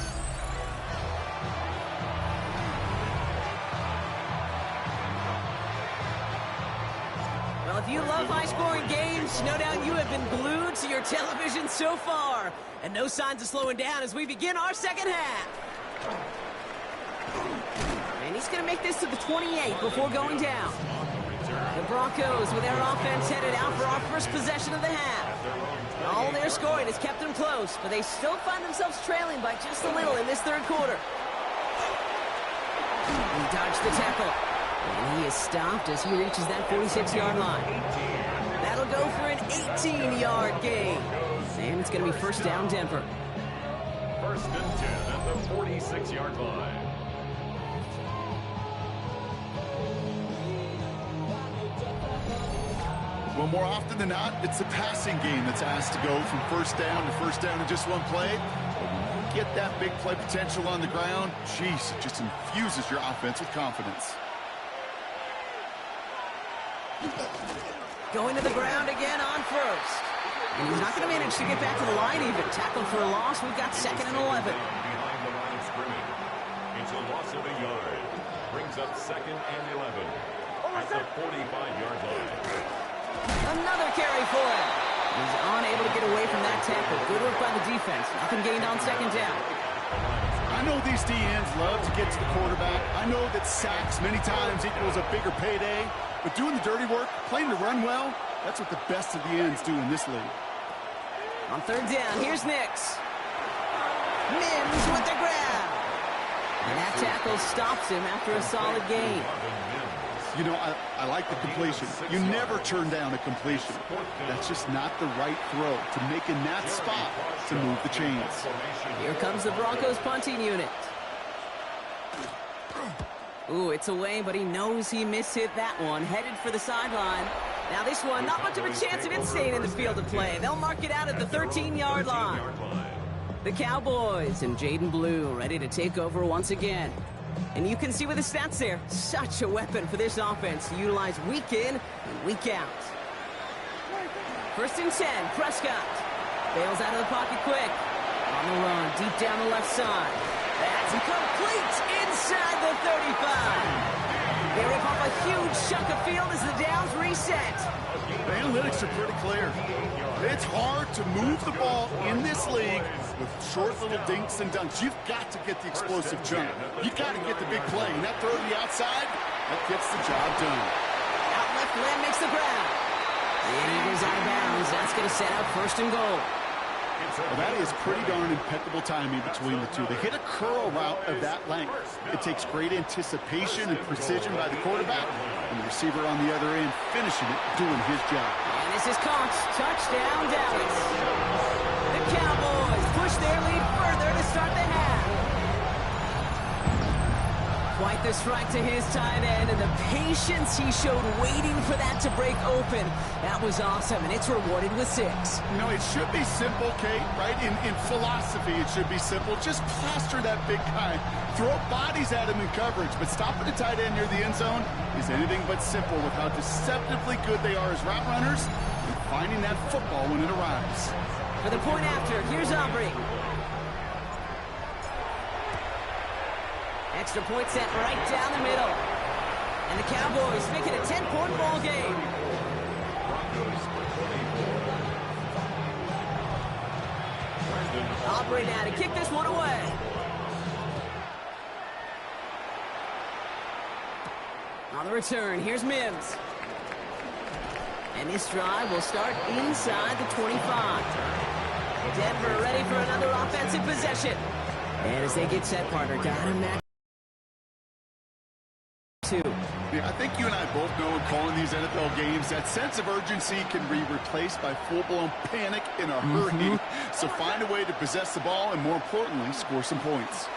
If you love high-scoring games, no doubt you have been glued to your television so far. And no signs of slowing down as we begin our second half. And he's going to make this to the 28 before going down. The Broncos with their offense headed out for our first possession of the half. All their scoring has kept them close, but they still find themselves trailing by just a little in this 3rd quarter. He dodged the tackle. And he is stopped as he reaches that 46-yard line. That'll go for an 18-yard gain. And it's going to be 1st down Denver. 1st and 10 at the 46-yard line. Well, more often than not, it's the passing game that's asked to go from first down in just one play. But when you get that big play potential on the ground, geez, it just infuses your offense with confidence. Going to the ground again on 1st. And he's not going to manage to get back to the line even. Tackled for a loss. We've got 2nd and 11. Behind the line of scrimmage. It's a loss of a yard. Brings up 2nd and 11 at the 45-yard line. Another carry for him. He's unable to get away from that tackle. Good work by the defense. Nothing gained on 2nd down. I know these DNs love to get to the quarterback. I know that sacks many times equals a bigger payday. But doing the dirty work, playing to run well, that's what the best of the ends do in this league. On 3rd down, here's Nix. Mims with the grab. And that tackle stops him after a solid gain. You know, I like the completion. You never turn down a completion. That's just not the right throw to make in that spot to move the chains. Here comes the Broncos punting unit. Ooh, it's away, but he knows he mishit that one. Headed for the sideline. Now this one, not much of a chance of it staying in the field of play. They'll mark it out at the 13-yard line. The Cowboys and Jaden Blue ready to take over once again. And you can see with the stats there, such a weapon for this offense to utilize week in and week out. 1st and 10, Prescott. Bails out of the pocket quick. On the run, deep down the left side. That's complete inside the 35. They rip off a huge chunk of field as the downs reset. The analytics are pretty clear. It's hard to move the ball in this league with short little dinks and dunks. You've got to get the explosive jump. You've got to get the big play. And that throw to the outside, that gets the job done. Out left, Lamb makes the grab. And he goes out of bounds. That's going to set up first and goal. Well, that is pretty darn impeccable timing between the two. They hit a curl route of that length. It takes great anticipation and precision by the quarterback, and the receiver on the other end finishing it, doing his job. And this is caught. Touchdown, Dallas. The Cowboys push their lead further to start the half. Quite the strike to his tight end, and the patience he showed waiting for that to break open. That was awesome, and it's rewarded with 6. You know, it should be simple, Kate, right? In philosophy, it should be simple. Just plaster that big guy. Throw bodies at him in coverage, but stopping the tight end near the end zone is anything but simple with how deceptively good they are as route runners and finding that football when it arrives. For the point after, here's Aubrey. Extra point set right down the middle. And the Cowboys make it a 10-point ball game. Aubrey now to kick this one away. On the return, here's Mims. And this drive will start inside the 25. Denver ready for another offensive possession. And as they get set, partner, got him back. Yeah, I think you and I both know in calling these NFL games that sense of urgency can be replaced by full-blown panic in a hurry. So find a way to possess the ball and, more importantly, score some points.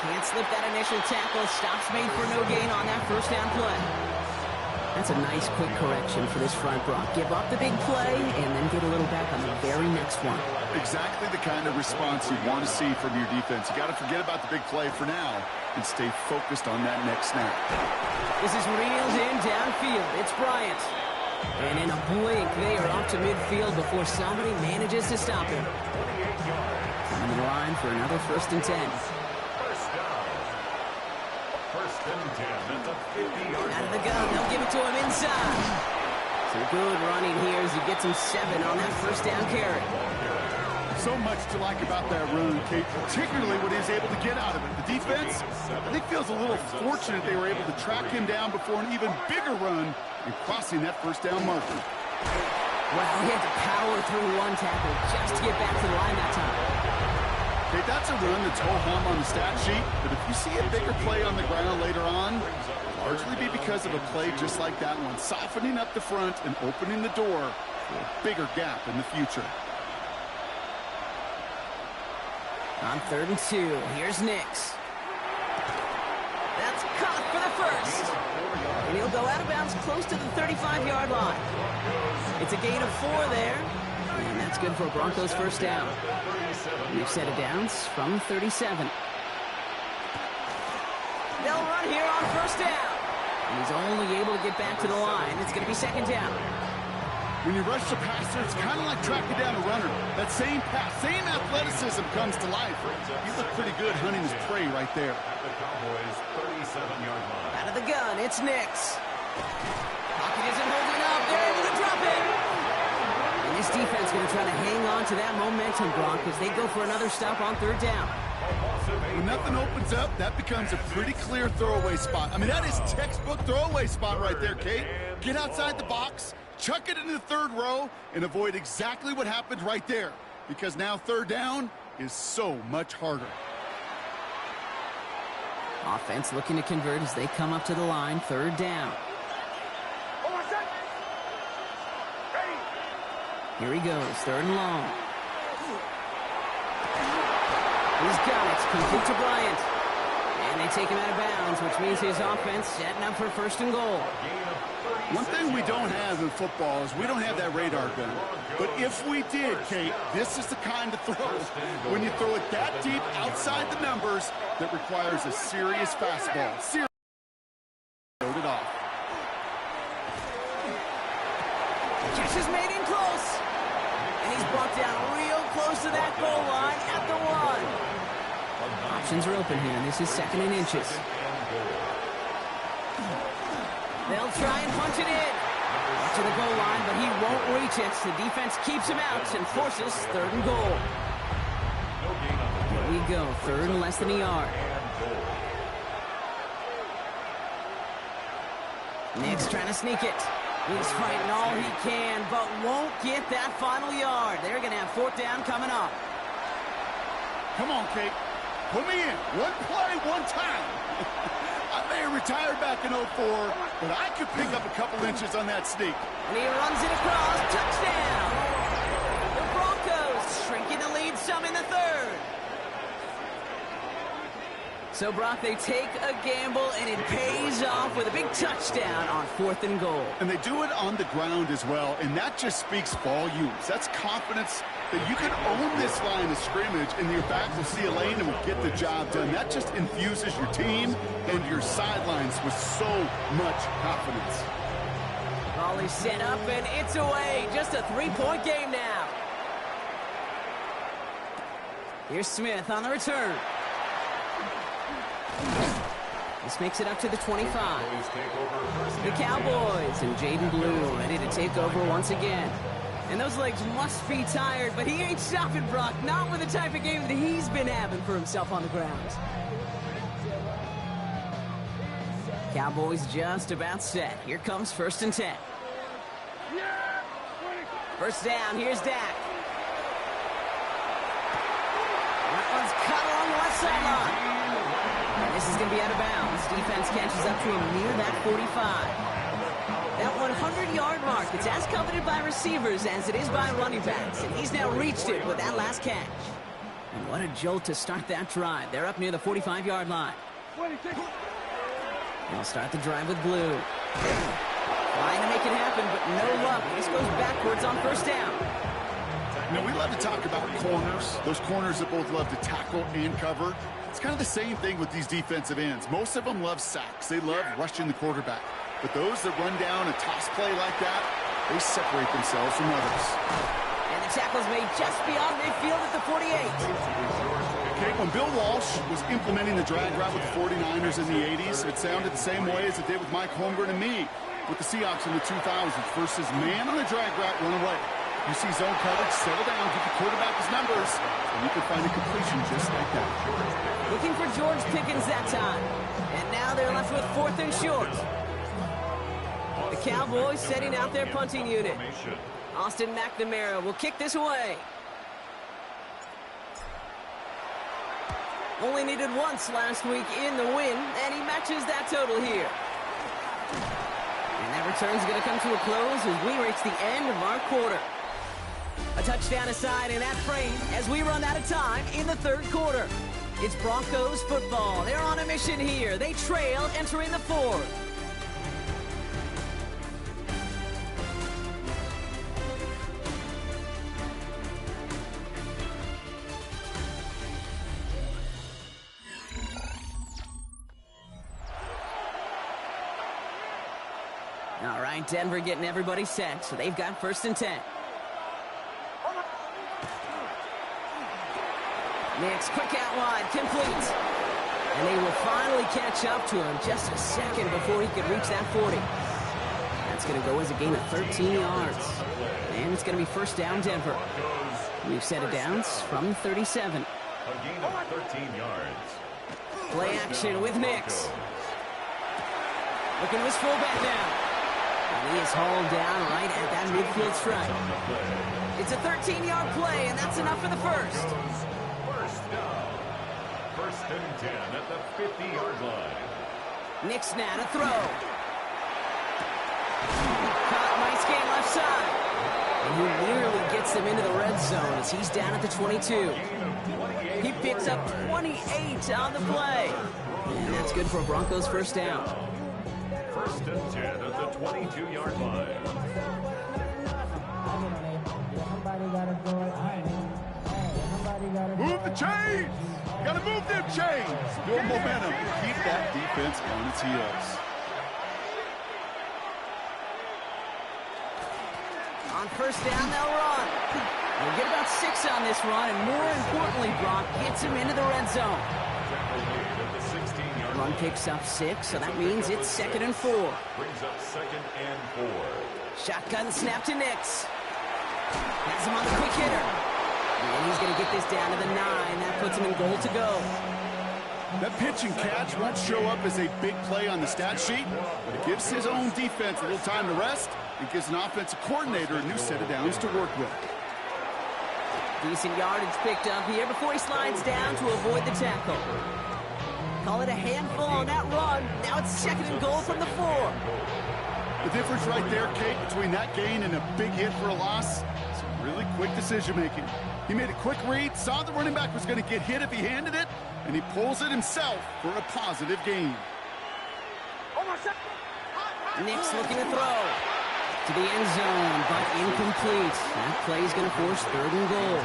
Can't slip that initial tackle. Stops made for no gain on that first down play. That's a nice quick correction for this front, Brock. Give up the big play and then get a little back on the very next one. Exactly the kind of response you want to see from your defense. You got to forget about the big play for now and stay focused on that next snap. This is reeled in downfield. It's Bryant. And in a blink, they are off to midfield before somebody manages to stop him. Coming to the line for another 1st and 10. First and 10 at the 50-yard line. Out of the gun, they'll give it to him inside. So good running here as he gets him 7 on that first down carry. So much to like about that run, Kate, particularly what he's able to get out of it. The defense, I think, feels a little fortunate they were able to track him down before an even bigger run and crossing that first down marker. Well, he had to power through one tackle just to get back to the line that time. Kate, that's a run that's ho-hum on the stat sheet, but if you see a bigger play on the ground later on, it'll largely be because of a play just like that one, softening up the front and opening the door for a bigger gap in the future. On 3rd and 2, here's Nix. That's caught for the first. And he'll go out of bounds close to the 35-yard line. It's a gain of 4 there. And that's good for a Broncos first down. We've set it downs from 37. They'll run here on first down. And he's only able to get back to the line. It's going to be 2nd down. When you rush the passer, it's kind of like tracking down a runner. That same pass, same athleticism comes to life. You look pretty good hunting his prey right there. At the Cowboys' 37-yard line. Out of the gun, it's Nix. Pocket isn't holding up. They're able to drop it. And this defense is going to try to hang on to that momentum, Brock, as they go for another stop on 3rd down. When nothing opens up, that becomes a pretty clear throwaway spot. I mean, that is textbook throwaway spot right there, Kate. Get outside the box, chuck it into the 3rd row, and avoid exactly what happened right there. Because now 3rd down is so much harder. Offense looking to convert as they come up to the line, 3rd down. Here he goes, 3rd and long. He's got it, complete to Bryant. And they take him out of bounds, which means his offense setting up for 1st and goal. One thing we don't have in football is we don't have that radar gun. But if we did, Kate, this is the kind of throw, when you throw it that deep outside the numbers, that requires a serious fastball. Load it off. Catch is made in close. And he's brought down real close to that goal line at the 1. Options are open here, and this is 2nd and inches. They'll try and punch it in. to the goal line, but he won't reach it. The defense keeps him out and forces 3rd and goal. Here we go, 3rd and less than a yard. Nick's trying to sneak it. He's fighting all he can, but won't get that final yard. They're going to have 4th down coming up. Come on, Kate. Put me in. One play, one time. I may have retired back in 04, but I could pick up a couple inches on that sneak. And he runs it across. Touchdown! The Broncos shrinking the lead some in the 3rd. So, Brock, they take a gamble, and it pays off with a big touchdown on 4th and goal. And they do it on the ground as well, and that just speaks volumes. That's confidence that you can own this line of scrimmage, and your back will see a lane and will get the job done. That just infuses your team and your sidelines with so much confidence. Ball is set up, and it's away. Just a 3-point game now. Here's Smith on the return. This makes it up to the 25. The Cowboys and Jaden Blue ready to take over once again. And those legs must be tired, but he ain't stopping, Brock. Not with the type of game that he's been having for himself on the ground. Cowboys just about set. Here comes 1st and 10. 1st down, here's Dak. That one's cut along the left sideline. This is going to be out of bounds. Defense catches up to him near that 45. That 100-yard mark, it's as coveted by receivers as it is by running backs, and he's now reached it with that last catch. And what a jolt to start that drive. They're up near the 45-yard line. They'll start the drive with Blue. Trying to make it happen, but no luck. This goes backwards on 1st down. You know, we love to talk about corners, those corners that both love to tackle and cover. It's kind of the same thing with these defensive ends. Most of them love sacks. They love rushing the quarterback. But those that run down a toss play like that, they separate themselves from others. And the tackle's made just beyond midfield at the 48. Okay, when Bill Walsh was implementing the drag route with the 49ers in the 80s, it sounded the same way as it did with Mike Holmgren and me with the Seahawks in the 2000s versus man on the drag route, run away. You see zone coverage, settle down, get the quarterback his numbers, and you can find a completion just like that. Looking for George Pickens that time. And now they're left with 4th and short. The Cowboys setting out their punting unit. Austin McNamara will kick this away. Only needed once last week in the win, and he matches that total here. And that return's going to come to a close as we reach the end of our quarter. A touchdown aside in that frame as we run out of time in the 3rd quarter. It's Broncos football. They're on a mission here. They trail entering the 4th. All right, Denver getting everybody set, so they've got 1st and 10. Next, quick out wide, complete. And they will finally catch up to him just a second before he could reach that 40. That's going to go as a gain of 13 yards. And it's going to be 1st down, Denver. We've set it downs from the 37. A gain of 13 yards. Play action with Nix. Looking to his fullback now. And he is hauled down right at that midfield stripe. It's a 13-yard play, and that's enough for the 1st. 1st down. 1st and 10 at the 50-yard line. Nix now to throw. Caught, nice game left side. And he nearly gets them into the red zone as he's down at the 22. He picks up 28 on the play. And that's good for a Broncos 1st down. 1st and 10 at the 22-yard line. Move the chains! Gotta move them chains! Build momentum. Keep that defense on its heels. On 1st down, they'll run. They'll get about 6 on this run, and more importantly, Brock gets him into the red zone. Run picks up 6, so that means it's 2nd and 4. Brings up 2nd and 4. Shotgun snap to Nix. Has him on the quick hitter. And he's going to get this down to the 9. That puts him in goal to go. That pitch and catch won't show up as a big play on the stat sheet, but it gives his own defense a little time to rest and gives an offensive coordinator a new set of downs to work with. Decent yardage picked up here before he slides down to avoid the tackle. Call it a handful on that run. Now it's 2nd and goal from the 4. The difference right there, Kate, between that gain and a big hit for a loss, is really quick decision-making. He made a quick read, saw the running back was going to get hit if he handed it, and he pulls it himself for a positive gain. Nix looking to throw to the end zone, but incomplete. That play is going to force 3rd and goal.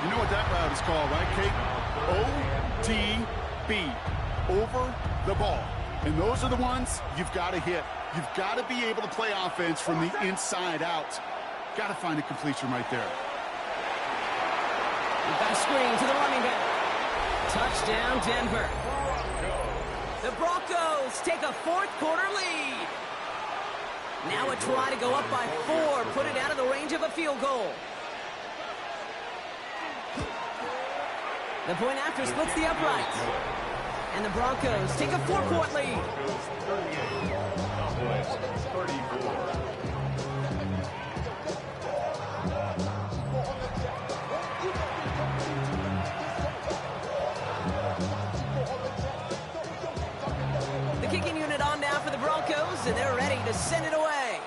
You know what that route is called, right, Kate? OTB, over the ball. And those are the ones you've got to hit. You've got to be able to play offense from the inside out. Got to find a completion right there. We've got a screen to the running back. Touchdown, Denver. The Broncos take a 4th quarter lead. Now a try to go up by 4, put it out of the range of a field goal. The point after splits the uprights. And the Broncos take a 4-point lead. The kicking unit on now for the Broncos, and they're ready to send it away.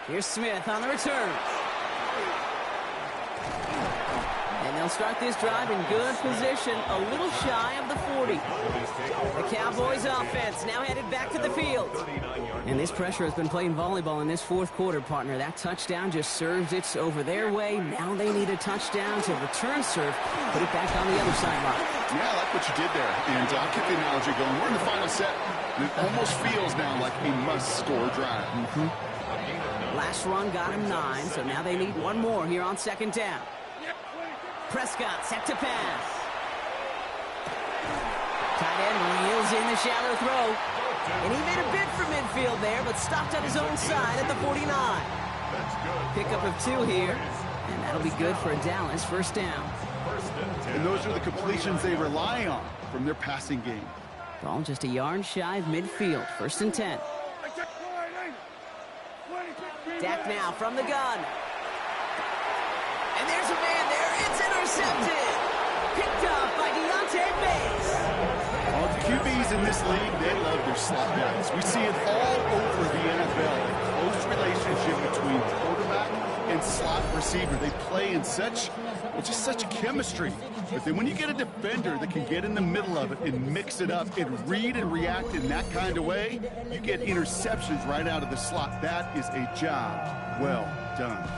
Here's Smith on the return. And they'll start this drive in good position, a little shy of the 40. The Cowboys offense now headed back to the field. And this pressure has been playing volleyball in this 4th quarter, partner. That touchdown just serves it over their way. Now they need a touchdown to return serve, put it back on the other sideline. Yeah, I like what you did there. And I'll keep the analogy going. We're in the final set. And it almost feels now like a must-score drive. Last run got him 9, so now they need one more here on 2nd down. Prescott set to pass. Tight end reels in the shallow throw. And he made a bid for midfield there, but stopped on his own side at the 49. Pickup of 2 here, and that'll be good for a Dallas 1st down. And those are the completions they rely on from their passing game. Ball just a yard shy of midfield, 1st and 10. Dak now from the gun. And there's a man there. It's intercepted. Picked up by Deontay Bates. All the QBs in this league, they love their slot guys. We see it all over the NFL. A close relationship between quarterback and slot receiver. They play in such chemistry. But then when you get a defender that can get in the middle of it and mix it up and read and react in that kind of way, you get interceptions right out of the slot. That is a job well done.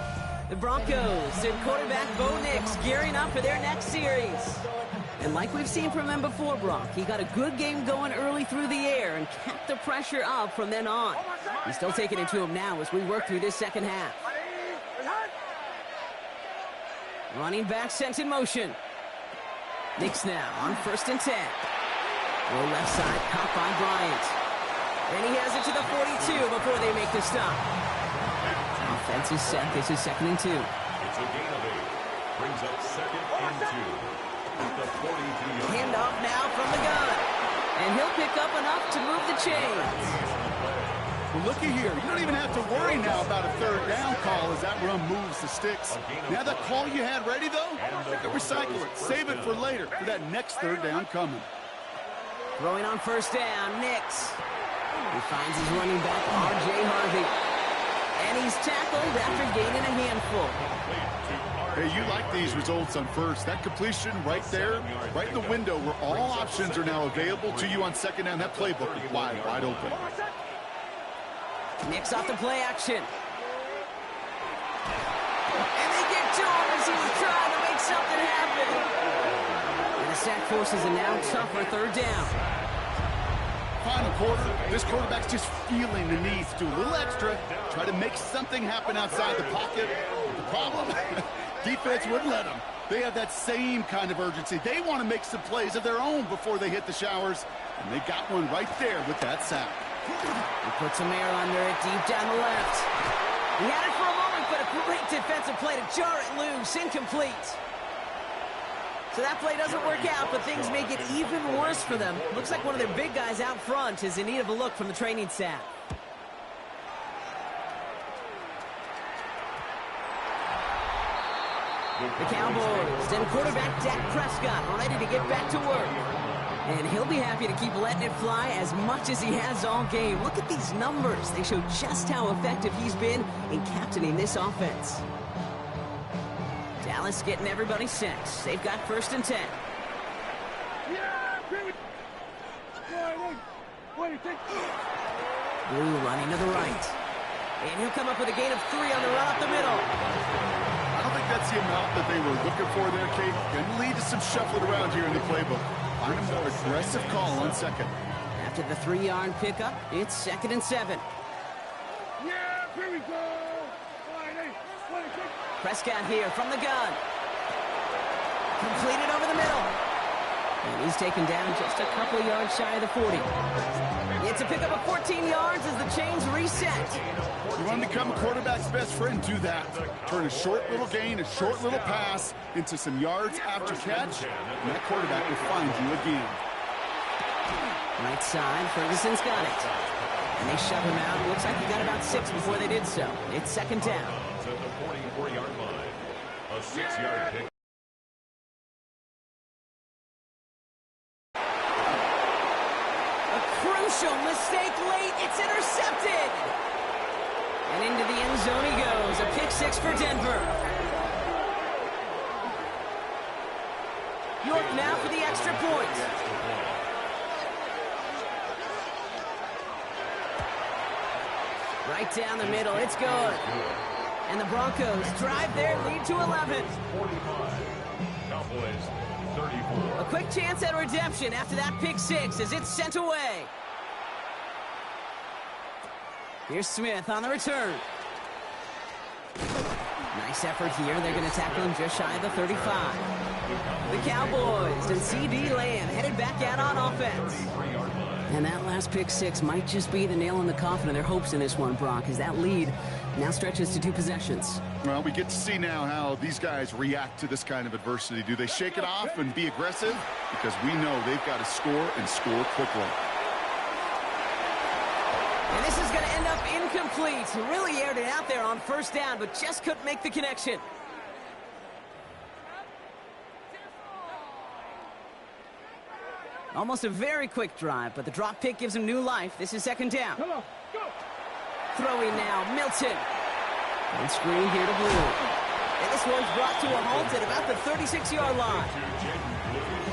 The Broncos and quarterback Bo Nix gearing up for their next series. And like we've seen from him before, Brock, he got a good game going early through the air and kept the pressure up from then on. He's still taking it to him now as we work through this 2nd half. Running back sent in motion. Nix now on 1st and 10. Low left side, caught by Bryant. And he has it to the 42 before they make the stop. Offense is set. This is 2nd and 2. It's a gain of 8. Brings up 2nd and 2. At the 42-yard. Handoff now from the gun. And he'll pick up enough to move the chains. Well, looky here. You don't even have to worry now about a 3rd down call as that run moves the sticks. Now that call you had ready, though, recycle it. Save it for later for that next 3rd down coming. Throwing on 1st down, Nix. He finds his running back, R.J. Harvey. And he's tackled after gaining a handful. Hey, you like these results on 1st. That completion right there, right in the window where all options are now available to you on 2nd down. That playbook is wide open. Nix off the play action. And they get to him as he was trying to make something happen. And the sack forces a now tougher 3rd down. Final quarter, this quarterback's just feeling the need to do a little extra, try to make something happen outside the pocket. The problem, defense wouldn't let them. They have that same kind of urgency. They want to make some plays of their own before they hit the showers, and they got one right there with that sack. He puts some air under it deep down the left. He had it for a moment, but a great defensive play to jar it loose. Incomplete. So that play doesn't work out, but things make it even worse for them. Looks like one of their big guys out front is in need of a look from the training staff. The Cowboys and quarterback Dak Prescott ready to get back to work. And he'll be happy to keep letting it fly as much as he has all game. Look at these numbers. They show just how effective he's been in captaining this offense. Dallas getting everybody set. They've got 1st and 10. Blue running to the right. And he'll come up with a gain of 3 on the run up the middle. I don't think that's the amount that they were looking for there, Kate. Going to lead to some shuffling around here in the playbook. Find a more aggressive call on 2nd. After the 3-yard pickup, it's 2nd and 7. Here we go. Prescott here from the gun. Completed over the middle. And he's taken down just a couple of yards shy of the 40. It's a pickup of 14 yards as the chains reset. You want to become a quarterback's best friend, do that. Turn a short little gain, a short little pass into some yards after catch, and that quarterback will find you again. Right side, Ferguson's got it. And they shove him out. Looks like he got about 6 before they did so. It's 2nd down. At the 44-yard line. A 6-yard pick. A crucial mistake late. It's intercepted. And into the end zone he goes. A pick 6 for Denver. York now for the extra point. Right down the middle. It's good. And the Broncos drive their lead to 11. 45. Cowboys 34. A quick chance at redemption after that pick 6 as it's sent away. Here's Smith on the return. Nice effort here. They're going to tackle him just shy of the 35. The Cowboys and C.D. Lamb headed back out on offense. And that last pick 6 might just be the nail in the coffin of their hopes in this one, Brock, as that lead now stretches to 2 possessions. Well, we get to see now how these guys react to this kind of adversity. Do they shake it off and be aggressive? Because we know they've got to score and score quickly. And this is going to end up incomplete. He really aired it out there on 1st down, but just couldn't make the connection. Almost a very quick drive, but the drop pick gives him new life. This is 2nd down. Come on, go. Throwing now, Milton. And screen here to Blue. And this one's brought to a halt at about the 36-yard line.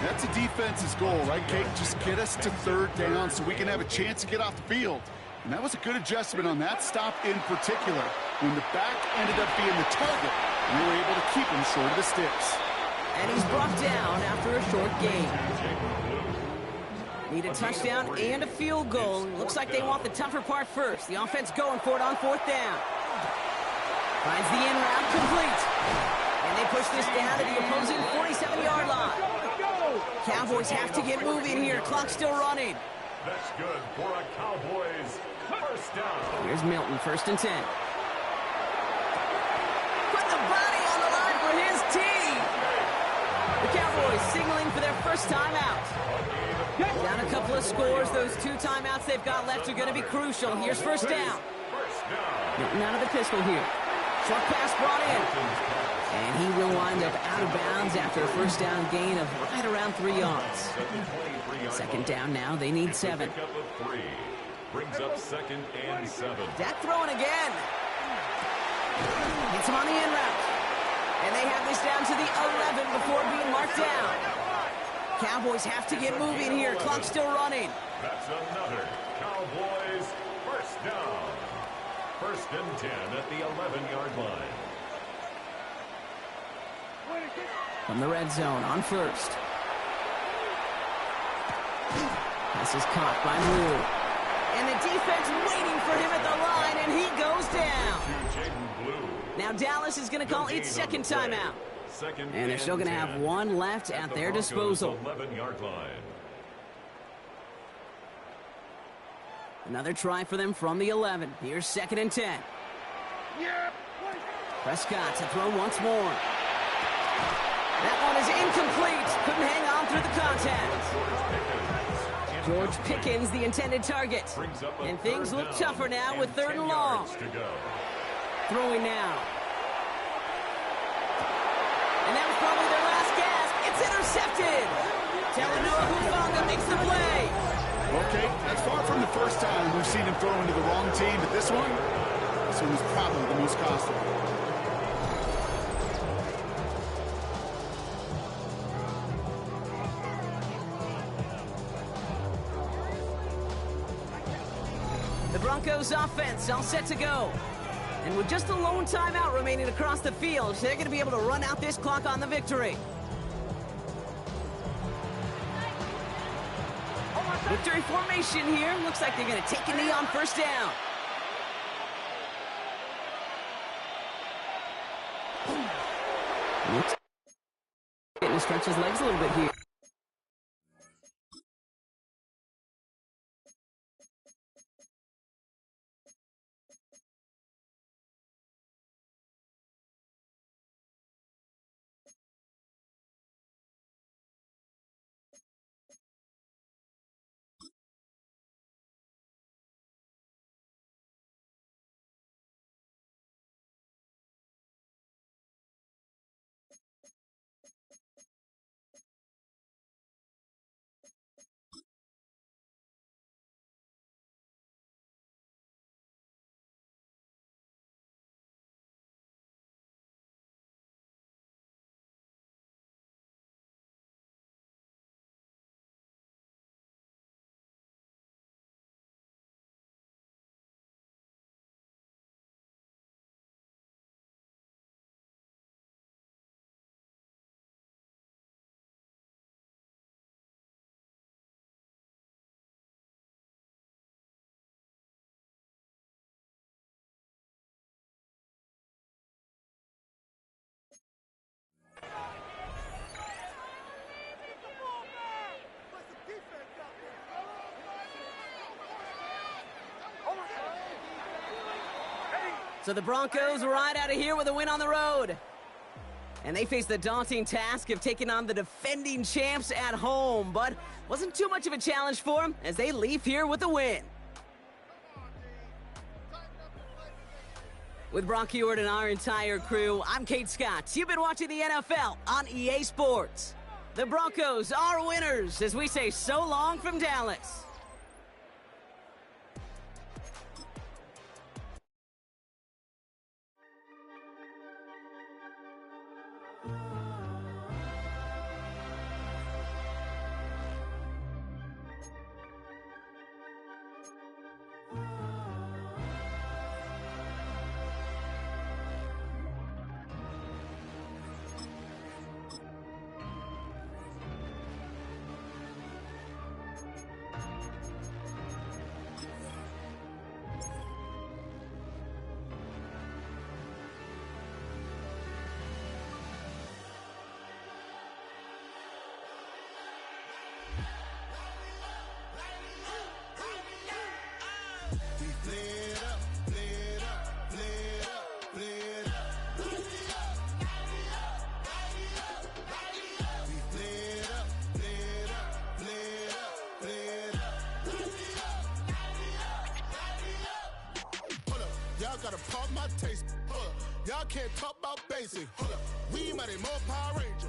That's a defense's goal, right, Kate? Just get us to 3rd down so we can have a chance to get off the field. And that was a good adjustment on that stop in particular. When the back ended up being the target, we were able to keep him short of the sticks. And he's brought down after a short gain. Need a touchdown and a field goal. Looks like they want the tougher part first. The offense going for it on 4th down. Finds the in route complete. And they push this down to the opposing 47-yard line. Cowboys have to get moving here. Clock still running. That's good for a Cowboys 1st down. Here's Milton, 1st and 10. Put the body on the line for his team. The Cowboys signaling for their 1st timeout. Down a couple of scores. Those 2 timeouts they've got left are going to be crucial. Here's 1st down. Milton out of the pistol here. Short pass brought in. And he will wind up out of bounds after a 1st down gain of right around 3 yards. 2nd down now. They need 7. Brings up 2nd and 7. Dak throwing again. Gets him on the in route. And they have this down to the 11 before being marked down. Cowboys have to get moving here. Clock still running. That's another Cowboys 1st down. 1st and 10 at the 11-yard line. From the red zone on 1st. Pass is caught by Blue. And the defense waiting for him at the line, and he goes down. Now Dallas is going to call its 2nd timeout. And they're still going to have 1 left at their disposal. 11-yard line. Another try for them from the 11. Here's 2nd and 10. Prescott to throw once more. That one is incomplete. Couldn't hang on through the contact. George Pickens, the intended target. And things look tougher now with 3rd and long. Throwing now. And that was probably their last gasp. It's intercepted. Talanoa Hufanga makes the play. Okay, that's far from the first time we've seen him throw into the wrong team, but this one was probably the most costly. The Broncos offense all set to go. And with just a lone timeout remaining across the field, they're going to be able to run out this clock on the victory. Victory formation here. Looks like they're going to take a knee on 1st down. Getting to stretch his legs a little bit here. So the Broncos ride out of here with a win on the road. And they face the daunting task of taking on the defending champs at home. But wasn't too much of a challenge for them as they leave here with a win. With Brock Ewart and our entire crew, I'm Kate Scott. You've been watching the NFL on EA Sports. The Broncos are winners as we say so long from Dallas. Gotta pop my taste. Y'all can't talk about basic. We mighty more Power Ranger.